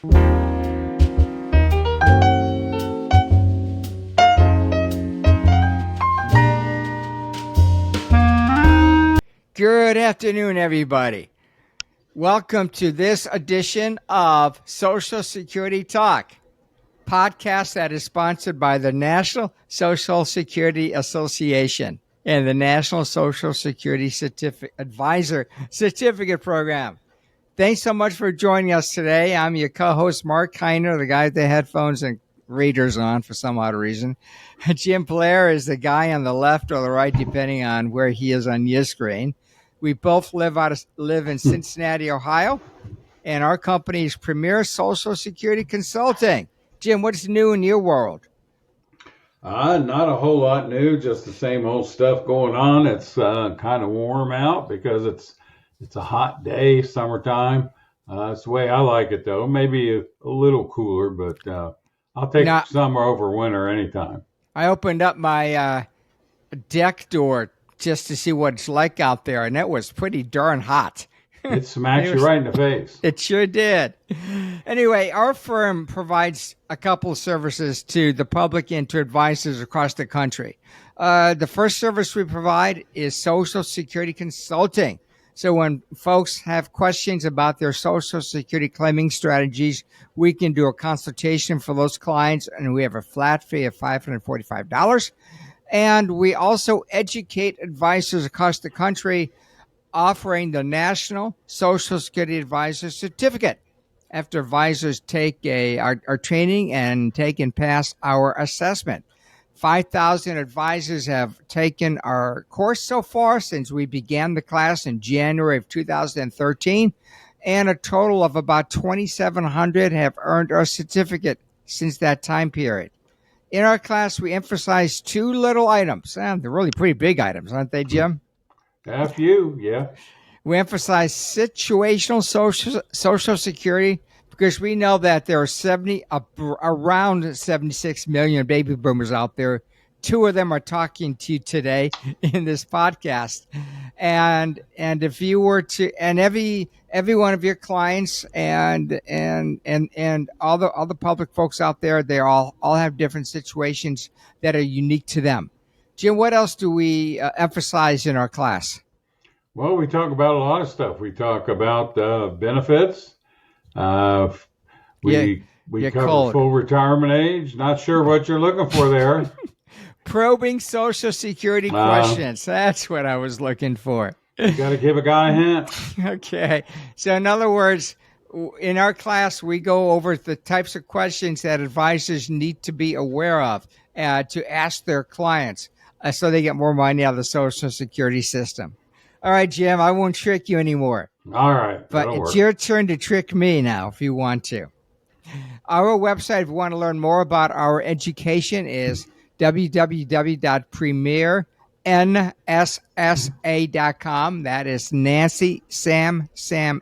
Good afternoon, everybody. Welcome to this edition of Social Security Talk, podcast that is sponsored by the National Social Security Association and the National Social Security Advisor Certificate Program. Thanks so much for joining us today. I'm your co-host, Marc, the guy with the headphones and readers on for some odd reason. Jim Blair is the guy on the left or the right, depending on where he is on your screen. We both live in Cincinnati, Ohio, and our company is Premier Social Security Consulting. Jim, what's new in your world? Not a whole lot new, just the same old stuff going on. It's kind of warm out because it's a hot day, summertime. It's the way I like it, though. Maybe a little cooler, but I'll take summer over winter anytime. I opened up my deck door just to see what it's like out there, and it was pretty darn hot. It smacks you right in the face. It sure did. Anyway, our firm provides a couple of services to the public and to advisors across the country. The first service we provide is Social Security Consulting. So when folks have questions about their Social Security claiming strategies, we can do a consultation for those clients, and we have a flat fee of $545. And we also educate advisors across the country, offering the National Social Security Advisor Certificate. After advisors take our training and take and pass our assessment. 5,000 advisors have taken our course so far since we began the class in January of 2013, and a total of about 2,700 have earned our certificate since that time period. In our class, we emphasize two little items. They're really pretty big items, aren't they, Jim? A few, yeah. We emphasize situational social security because we know that there are around 76 million baby boomers out there. Two of them are talking to you today in this podcast, and if you were to, and every one of your clients and all the public folks out there, they all have different situations that are unique to them. Jim, what else do we emphasize in our class? Well, we talk about a lot of stuff. We talk about benefits. We cover full retirement age. Not sure what you're looking for there. Probing Social Security questions. That's what I was looking for. You got to give a guy a hint. Okay. So in other words, in our class, we go over the types of questions that advisors need to be aware of to ask their clients so they get more money out of the Social Security system. All right, Jim, I won't trick you anymore. All right. But it's your turn to trick me now if you want to. Our website, if you want to learn more about our education, is www.premiernssa.com. That is Nancy, Sam,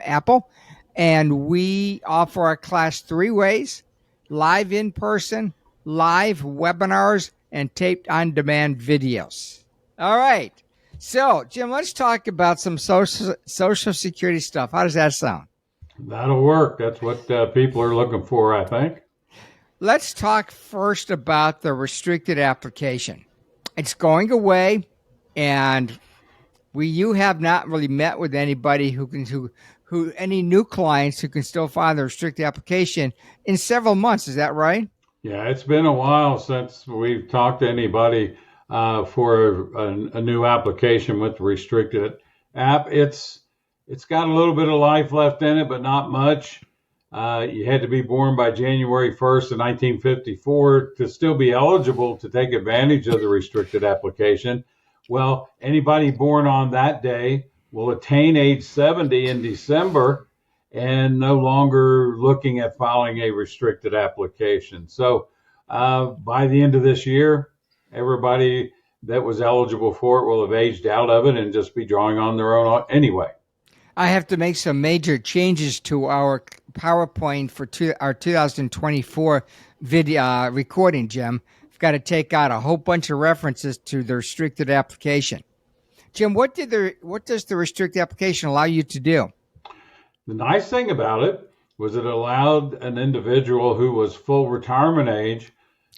Apple. And we offer our class three ways: live in person, live webinars, and taped on-demand videos. All right. So, Jim, let's talk about some social security stuff. How does that sound? That'll work. That's what people are looking for, I think. Let's talk first about the restricted application. It's going away, and you have not really met with anybody who any new clients who can still file the restricted application in several months. Is that right? Yeah, it's been a while since we've talked to anybody for a new application with the restricted app. It's got a little bit of life left in it, but not much. You had to be born by January 1st of 1954 to still be eligible to take advantage of the restricted application. Well, anybody born on that day will attain age 70 in December and no longer looking at filing a restricted application. So by the end of this year, everybody that was eligible for it will have aged out of it and just be drawing on their own anyway. I have to make some major changes to our PowerPoint for our 2024 video recording, Jim. I've got to take out a whole bunch of references to the restricted application. Jim, what does the restricted application allow you to do? The nice thing about it was it allowed an individual who was full retirement age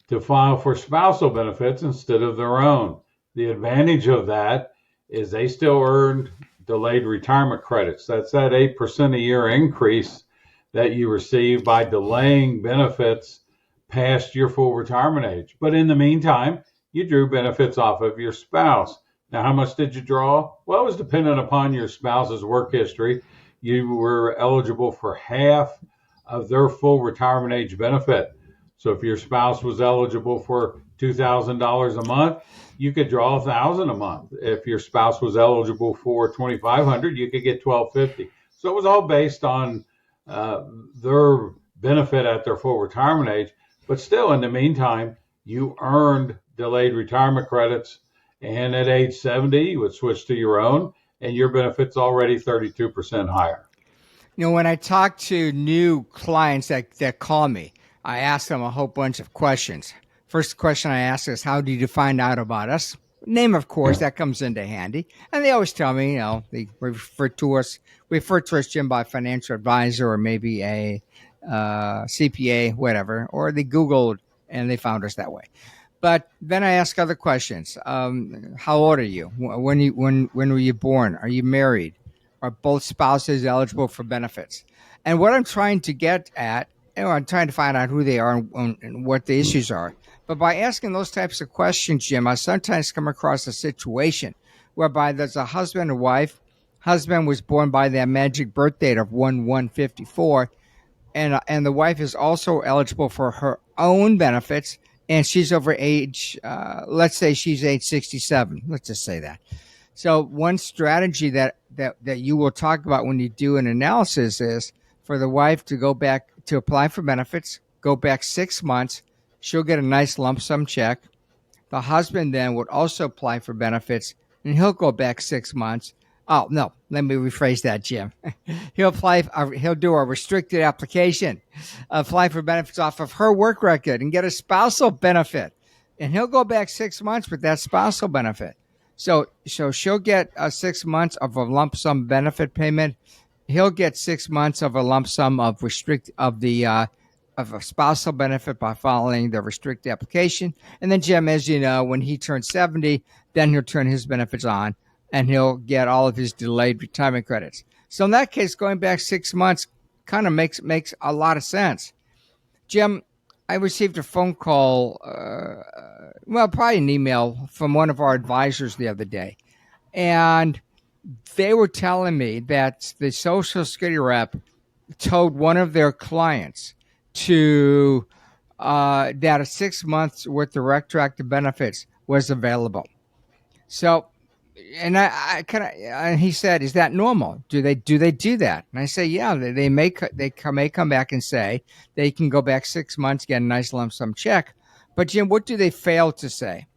to file for spousal benefits instead of their own. The advantage of that is they still earned delayed retirement credits. That's that 8% a year increase that you receive by delaying benefits past your full retirement age. But in the meantime, you drew benefits off of your spouse. Now, how much did you draw? Well, it was dependent upon your spouse's work history. You were eligible for half of their full retirement age benefit. So if your spouse was eligible for $2,000 a month, you could draw $1,000 a month. If your spouse was eligible for $2,500, you could get $1,250. So it was all based on their benefit at their full retirement age. But still, in the meantime, you earned delayed retirement credits, and at age 70, you would switch to your own, and your benefit's already 32% higher. When I talk to new clients that call me, I ask them a whole bunch of questions. First question I ask is, how did you find out about us? Name, of course, that comes into handy. And they always tell me, they refer to us, Jim, by a financial advisor or maybe a CPA, whatever, or they Googled and they found us that way. But then I ask other questions. How old are you? When were you born? Are you married? Are both spouses eligible for benefits? And what I'm trying to get at, I'm trying to find out who they are and what the issues are. But by asking those types of questions, Jim, I sometimes come across a situation whereby there's a husband and wife. Husband was born by their magic birth date of 1/1/54, and the wife is also eligible for her own benefits, and she's over age, let's say she's age 67. Let's just say that. So one strategy that you will talk about when you do an analysis is for the wife to go back to apply for benefits, go back 6 months. She'll get a nice lump sum check. The husband then would also apply for benefits, and he'll go back 6 months. Oh, no, let me rephrase that, Jim. He'll do a restricted application, apply for benefits off of her work record and get a spousal benefit. And he'll go back 6 months with that spousal benefit. So she'll get 6 months of a lump sum benefit payment. He'll get 6 months of a lump sum of of a spousal benefit by filing the restricted application. And then, Jim, as you know, when he turns 70, then he'll turn his benefits on and he'll get all of his delayed retirement credits. So in that case, going back 6 months kind of makes a lot of sense. Jim, I received a phone call, probably an email from one of our advisors the other day. And they were telling me that the Social Security rep told one of their clients to that a 6 months worth of retroactive benefits was available. So, and I kind of, and he said, "Is that normal? Do they do that?" And I say, "Yeah, they may come back and say they can go back 6 months, get a nice lump sum check." But Jim, what do they fail to say?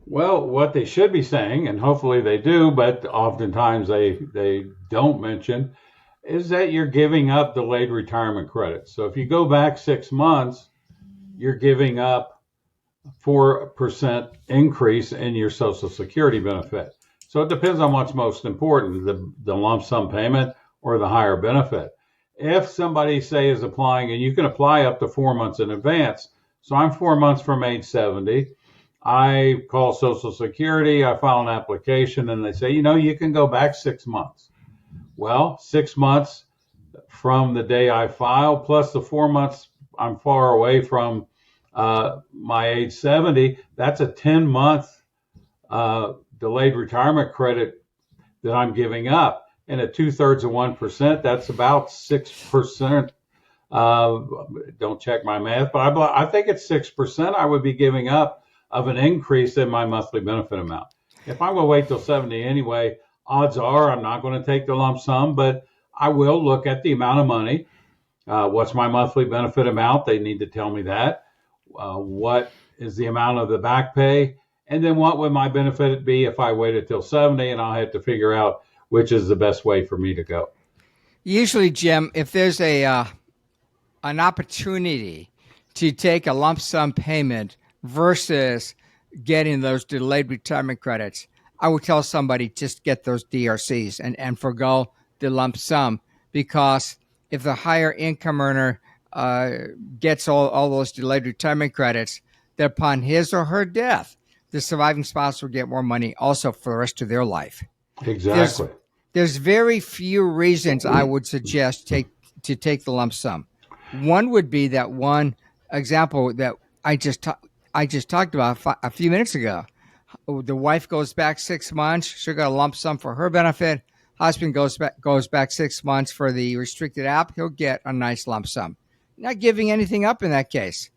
Well, what they should be saying, and hopefully they do, but oftentimes they don't mention, is that you're giving up delayed retirement credits. So if you go back 6 months, you're giving up 4% increase in your Social Security benefit. So it depends on what's most important, the lump sum payment or the higher benefit. If somebody, say, is applying, and you can apply up to 4 months in advance. So I'm 4 months from age 70. I call Social Security, I file an application, and they say, you can go back 6 months. Well, 6 months from the day I file, plus the 4 months I'm far away from my age 70, that's a 10-month delayed retirement credit that I'm giving up. And at 2/3 of 1%, that's about 6%. Don't check my math, but I think it's 6% I would be giving up of an increase in my monthly benefit amount. If I'm going to wait till 70 anyway, odds are I'm not going to take the lump sum, but I will look at the amount of money. What's my monthly benefit amount? They need to tell me that. What is the amount of the back pay? And then what would my benefit be if I waited till 70? And I'll have to figure out which is the best way for me to go. Usually, Jim, if there's an opportunity to take a lump sum payment versus getting those delayed retirement credits, I would tell somebody just get those DRCs and forgo the lump sum, because if the higher income earner uh, gets all those delayed retirement credits, that upon his or her death, the surviving spouse will get more money also for the rest of their life. There's Exactly. there's very few reasons I would suggest take the lump sum. One would be that one example that I just talked about a few minutes ago. The wife goes back 6 months; she'll get a lump sum for her benefit. Husband goes back 6 months for the restricted app; he'll get a nice lump sum. Not giving anything up in that case.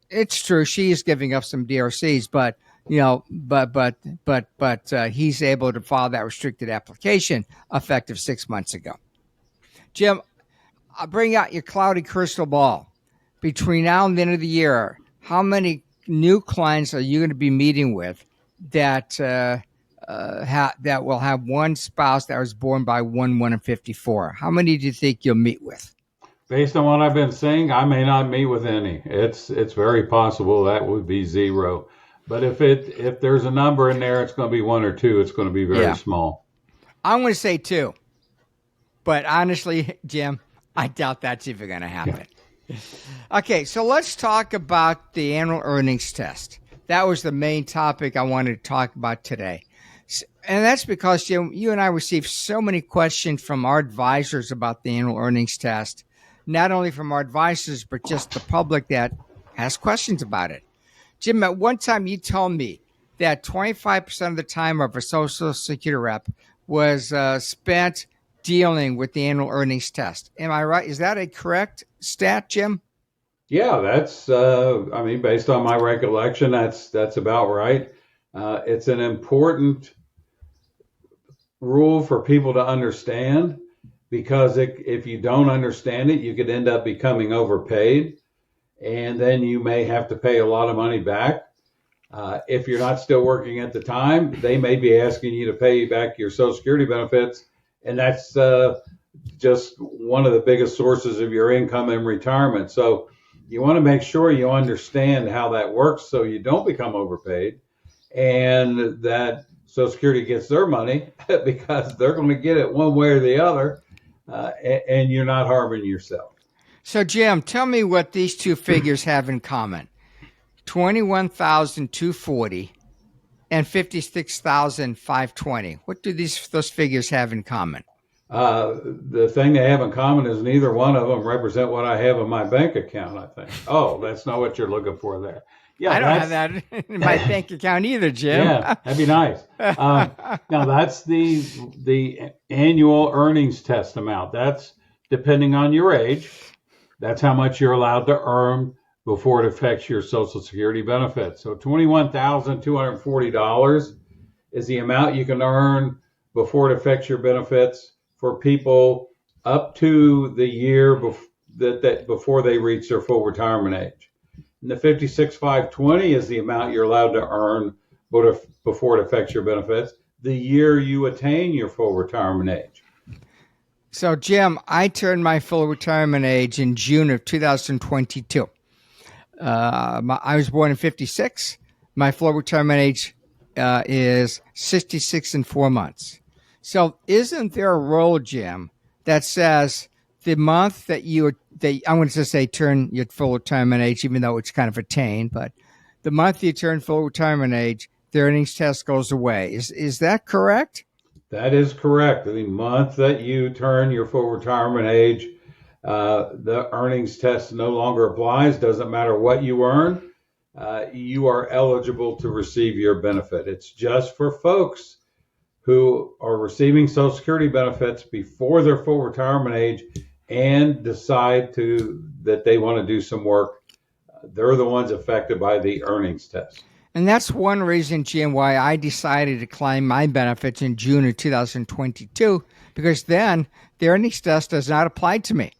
It's true she is giving up some DRCs, but he's able to file that restricted application effective 6 months ago. Jim, I'll bring out your cloudy crystal ball. Between now and the end of the year, how many new clients are you going to be meeting with that that will have one spouse that was born by 1 and 54? How many do you think you'll meet with? Based on what I've been saying, I may not meet with any. It's very possible that would be zero. But if there's a number in there, it's going to be one or two. It's going to be very Yeah. small. I'm going to say two. But honestly, Jim, I doubt that's even going to happen. Okay, so let's talk about the annual earnings test. That was the main topic I wanted to talk about today. And that's because, Jim, you and I received so many questions from our advisors about the annual earnings test, not only from our advisors, but just the public that has questions about it. Jim, at one time you told me that 25% of the time of a Social Security rep was spent dealing with the annual earnings test. Am I right? Is that a correct stat, Jim? Yeah, that's. I mean, based on my recollection, that's about right. It's an important rule for people to understand because if you don't understand it, you could end up becoming overpaid, and then you may have to pay a lot of money back. If you're not still working at the time, they may be asking you to pay back your Social Security benefits, and that's just one of the biggest sources of your income in retirement. So you want to make sure you understand how that works so you don't become overpaid and that Social Security gets their money because they're going to get it one way or the other, and you're not harming yourself. So, Jim, tell me what these two figures have in common. 21,240 and 56,520. What do those figures have in common? The thing they have in common is neither one of them represent what I have in my bank account, I think. Oh, that's not what you're looking for there. Yeah, I don't have that in my bank account either, Jim. Yeah, that'd be nice. Now that's the annual earnings test amount. That's depending on your age. That's how much you're allowed to earn before it affects your Social Security benefits. So $21,240 is the amount you can earn before it affects your benefits for people up to the year before they reach their full retirement age. And the 56,520 is the amount you're allowed to earn before it affects your benefits the year you attain your full retirement age. So, Jim, I turned my full retirement age in June of 2022. I was born in 56. My full retirement age is 66 and 4 months. So isn't there a rule, Jim, that says the month that I'm going to say turn your full retirement age, even though it's kind of attained, but the month you turn full retirement age, the earnings test goes away. Is that correct? That is correct. The month that you turn your full retirement age, the earnings test no longer applies. Doesn't matter what you earn. You are eligible to receive your benefit. It's just for folks who are receiving Social Security benefits before their full retirement age and decide that they want to do some work. They're the ones affected by the earnings test. And that's one reason, Jim, why I decided to claim my benefits in June of 2022, because then the earnings test does not apply to me.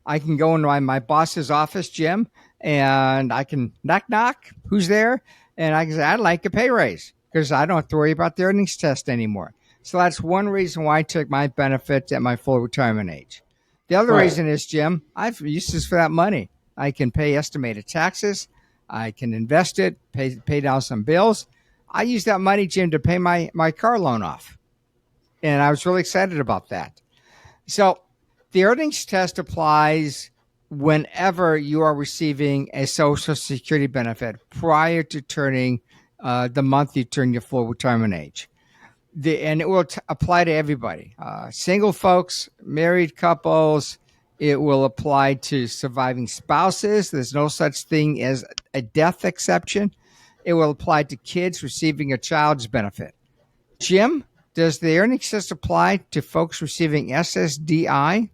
I can go into my boss's office, Jim, and I can knock, who's there? And I can say, I'd like a pay raise because I don't have to worry about the earnings test anymore. So that's one reason why I took my benefits at my full retirement age. The other reason is, Jim, I've uses for that money. I can pay estimated taxes. I can invest it, pay down some bills. I use that money, Jim, to pay my car loan off. And I was really excited about that. So The earnings test applies whenever you are receiving a Social Security benefit prior to turning the month you turn your full retirement age. And it will apply to everybody, single folks, married couples. It will apply to surviving spouses. There's no such thing as a death exception. It will apply to kids receiving a child's benefit. Jim, does the earnings test apply to folks receiving SSDI?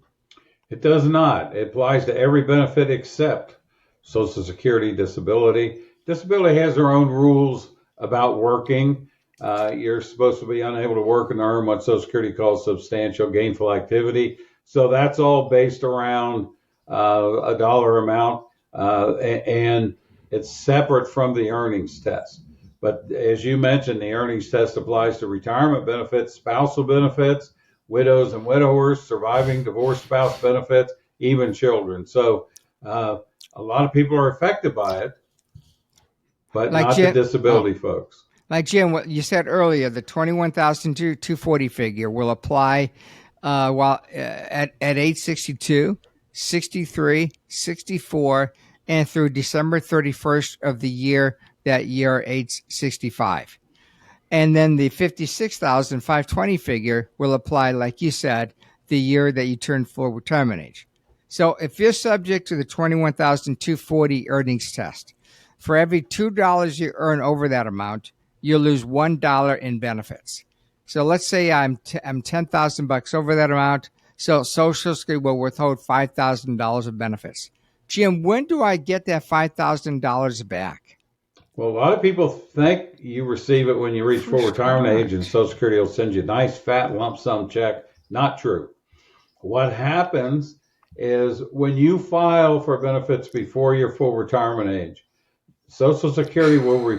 It does not. It applies to every benefit except Social Security, disability. Disability has their own rules about working. You're supposed to be unable to work and earn what Social Security calls substantial gainful activity. So that's all based around a dollar amount, and it's separate from the earnings test. But as you mentioned, the earnings test applies to retirement benefits, spousal benefits, widows and widowers, surviving divorced spouse benefits, even children. So a lot of people are affected by it, but Like not the Jim, disability folks. like Jim, what you said earlier, the 21,240 figure will apply while at age 62, 63, 64, and through December 31st of the year that year age 65. And then the 56,520 figure will apply, like you said, the year that you turn full retirement age. So if you're subject to the 21,240 earnings test, for every $2 you earn over that amount, you'll lose $1 in benefits. So let's say I'm 10,000 bucks over that amount. So Social Security will withhold $5,000 of benefits. Jim, when do I get that $5,000 back? Well, a lot of people think you receive it when you reach full retirement age and Social Security will send you a nice fat lump sum check. Not true. What happens is when you file for benefits before your full retirement age, Social Security will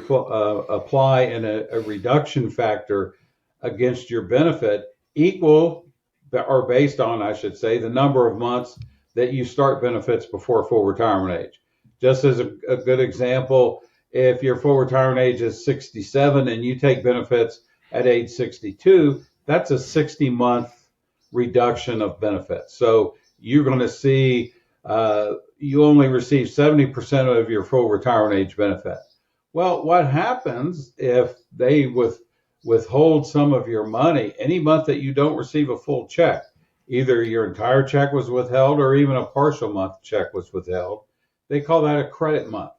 apply a reduction factor against your benefit equal or based on, I should say, the number of months that you start benefits before full retirement age. Just as a good example, if your full retirement age is 67 and you take benefits at age 62, that's a 60-month reduction of benefits. So you're going to see you only receive 70% of your full retirement age benefit. Well, what happens if they withhold some of your money any month that you don't receive a full check? Either your entire check was withheld or even a partial month check was withheld. They call that a credit month.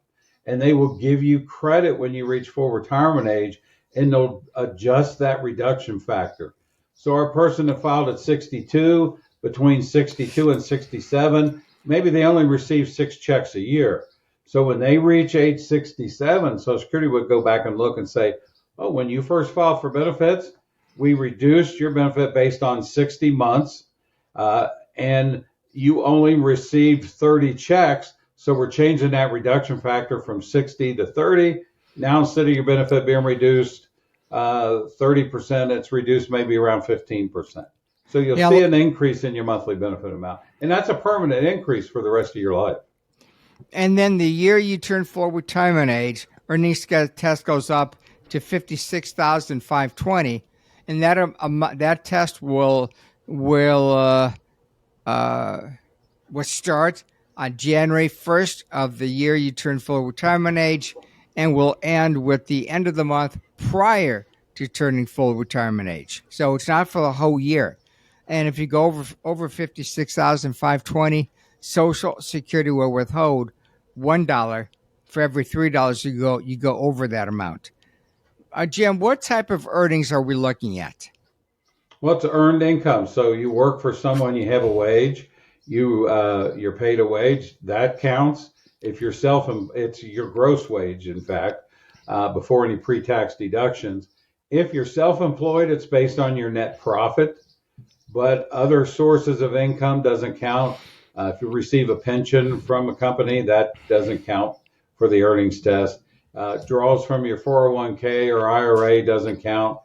And they will give you credit when you reach full retirement age, and they'll adjust that reduction factor. So our person that filed at 62, between 62 and 67, maybe they only receive 6 checks a year. So when they reach age 67, Social Security would go back and look and say, oh, when you first filed for benefits, we reduced your benefit based on 60 months, and you only received 30 checks. So we're changing that reduction factor from 60 to 30. Now, instead of your benefit being reduced 30%, it's reduced maybe around 15%. So you'll see an increase in your monthly benefit amount. And that's a permanent increase for the rest of your life. And then the year you turn full retirement age, earnings test goes up to 56,520, and that test will start on January 1st of the year you turn full retirement age, and will end with the end of the month prior to turning full retirement age. So it's not for the whole year. And if you go over 56,520, Social Security will withhold $1 for every $3 you go over that amount. Jim, what type of earnings are we looking at? Well, it's earned income. So you work for someone, you have a wage, you're paid a wage, that counts. If you're it's your gross wage, in fact, before any pre-tax deductions. If you're self-employed, it's based on your net profit, but other sources of income doesn't count. If you receive a pension from a company, that doesn't count for the earnings test. Draws from your 401k or IRA doesn't count.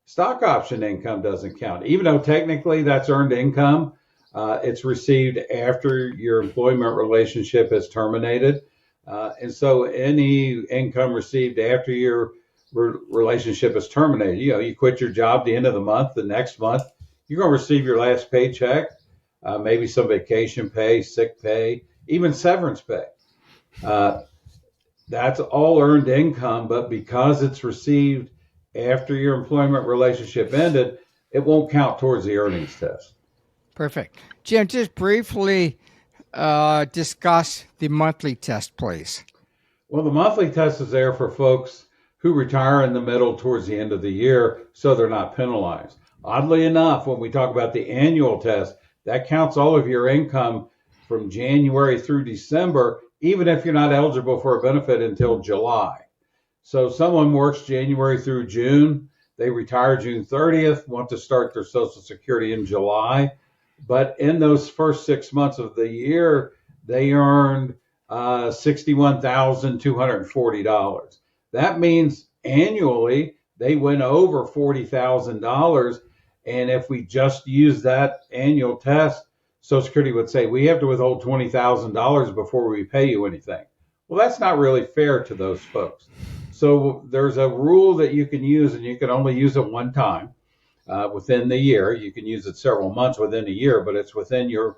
Stock option income doesn't count. Even though technically that's earned income, it's received after your employment relationship is terminated. And so any income received after your relationship is terminated, you quit your job at the end of the month, the next month, you're going to receive your last paycheck. maybe some vacation pay, sick pay, even severance pay. Uh, that's all earned income, but because it's received after your employment relationship ended, it won't count towards the earnings test. Perfect. Jim, just briefly discuss the monthly test, please. Well, the monthly test is there for folks who retire in the middle towards the end of the year so they're not penalized. Oddly enough, when we talk about the annual test, that counts all of your income from January through December, even if you're not eligible for a benefit until July. So someone works January through June, they retire June 30th, want to start their Social Security in July, but in those first 6 months of the year, they earned $61,240. That means annually they went over $40,000. And if we just use that annual test, Social Security would say we have to withhold $20,000 before we pay you anything. Well, that's not really fair to those folks. So there's a rule that you can use, and you can only use it one time within the year. You can use it several months within a year, but it's within your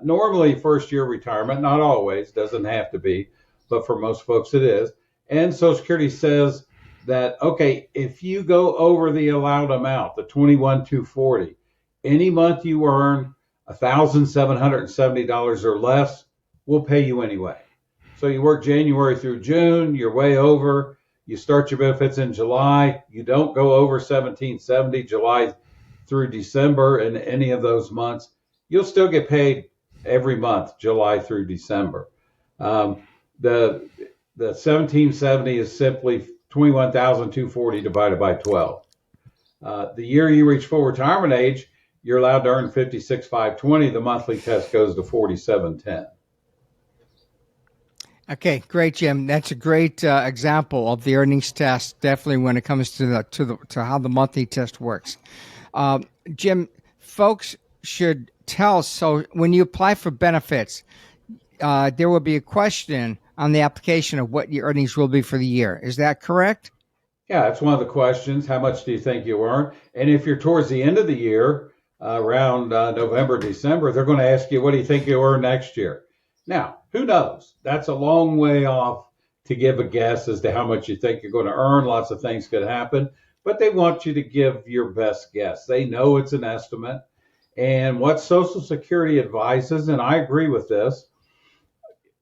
normally first year retirement. Not always, doesn't have to be, but for most folks it is. And Social Security says that, okay, if you go over the allowed amount, the 21,240, any month you earn $1,770 or less, we'll pay you anyway. So you work January through June, you're way over. You start your benefits in July. You don't go over 1770 July through December in any of those months. You'll still get paid every month, July through December. The 1770 is simply 21,240 divided by 12. The year you reach full retirement age, you're allowed to earn 56,520. The monthly test goes to 4710. Okay, great, Jim. That's a great example of the earnings test. Definitely, when it comes to how the monthly test works. Jim, folks should tell. So when you apply for benefits, there will be a question on the application of what your earnings will be for the year. Is that correct? Yeah, that's one of the questions. How much do you think you earn? And if you're towards the end of the year, around November, December, they're going to ask you, what do you think you'll earn next year? Now, who knows? That's a long way off to give a guess as to how much you think you're going to earn. Lots of things could happen, but they want you to give your best guess. They know it's an estimate. And what Social Security advises, and I agree with this,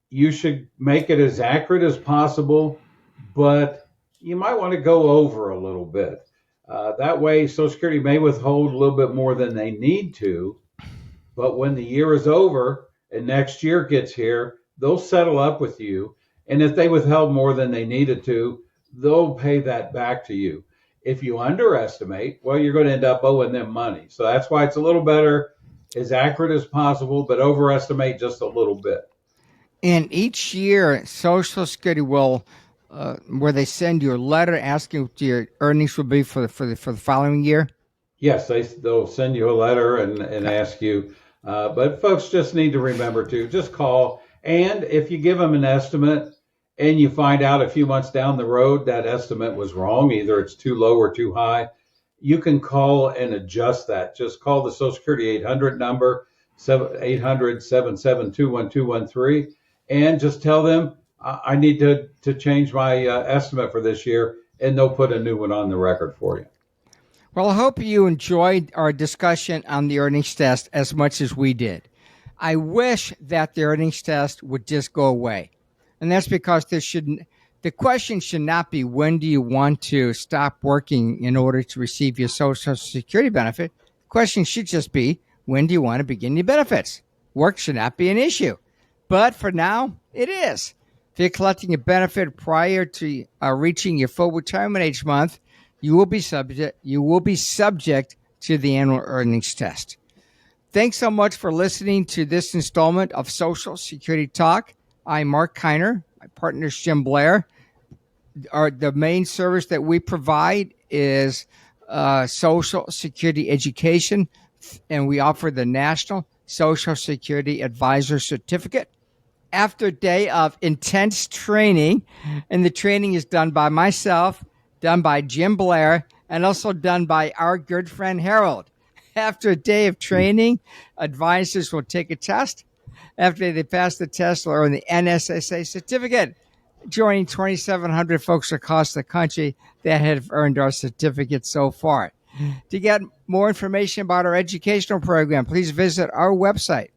you should make it as accurate as possible, but you might want to go over a little bit. That way, Social Security may withhold a little bit more than they need to, but when the year is over and next year gets here, they'll settle up with you. And if they withheld more than they needed to, they'll pay that back to you. If you underestimate, well, you're going to end up owing them money. So that's why it's a little better, as accurate as possible, but overestimate just a little bit. And each year, Social Security will, where they send you a letter asking what your earnings will be for the following year. Yes, they'll send you a letter and ask you. But folks just need to remember to just call. And if you give them an estimate and you find out a few months down the road that estimate was wrong, either it's too low or too high, you can call and adjust that. Just call the Social Security 800 number, 800-772-1213, and just tell them, I need to change my estimate for this year, and they'll put a new one on the record for you. Well, I hope you enjoyed our discussion on the earnings test as much as we did. I wish that the earnings test would just go away. And that's because the question should not be, when do you want to stop working in order to receive your Social Security benefit? The question should just be, when do you want to begin your benefits? Work should not be an issue. But for now, it is. If you're collecting a benefit prior to reaching your full retirement age month, you will be subject to the annual earnings test. Thanks so much for listening to this installment of Social Security Talk. I'm Marc Kiner. My partner is Jim Blair. The main service that we provide is Social Security education, and we offer the National Social Security Advisor Certificate. After a day of intense training, and the training is done by myself, done by Jim Blair, and also done by our good friend Harold. After a day of training, advisors will take a test. After they pass the test, they'll earn the NSSA certificate, joining 2,700 folks across the country that have earned our certificate so far. To get more information about our educational program, please visit our website,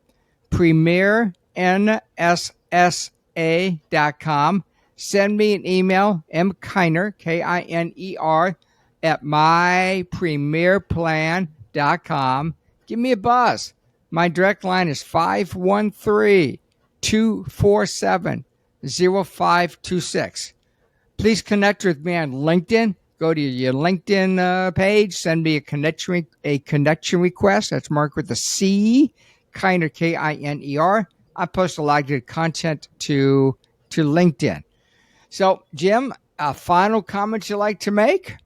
premiernssa.com. Send me an email, mkiner, Kiner, at mypremierplan.com. Give me a buzz. My direct line is 513-247-0526. Please connect with me on LinkedIn. Go to your LinkedIn page. Send me a connection request. That's Mark with a C, Kiner, Kiner. I post a lot of good content to LinkedIn. So, Jim, final comments you'd like to make?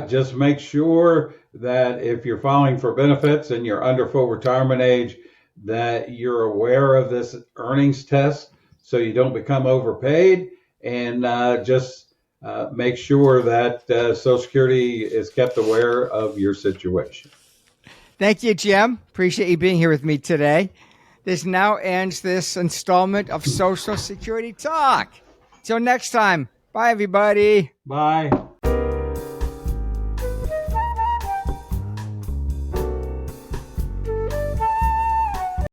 Just make sure that if you're filing for benefits and you're under full retirement age, that you're aware of this earnings test so you don't become overpaid, and just make sure that Social Security is kept aware of your situation. Thank you, Jim. Appreciate you being here with me today. This now ends this installment of Social Security Talk. Till next time. Bye, everybody. Bye.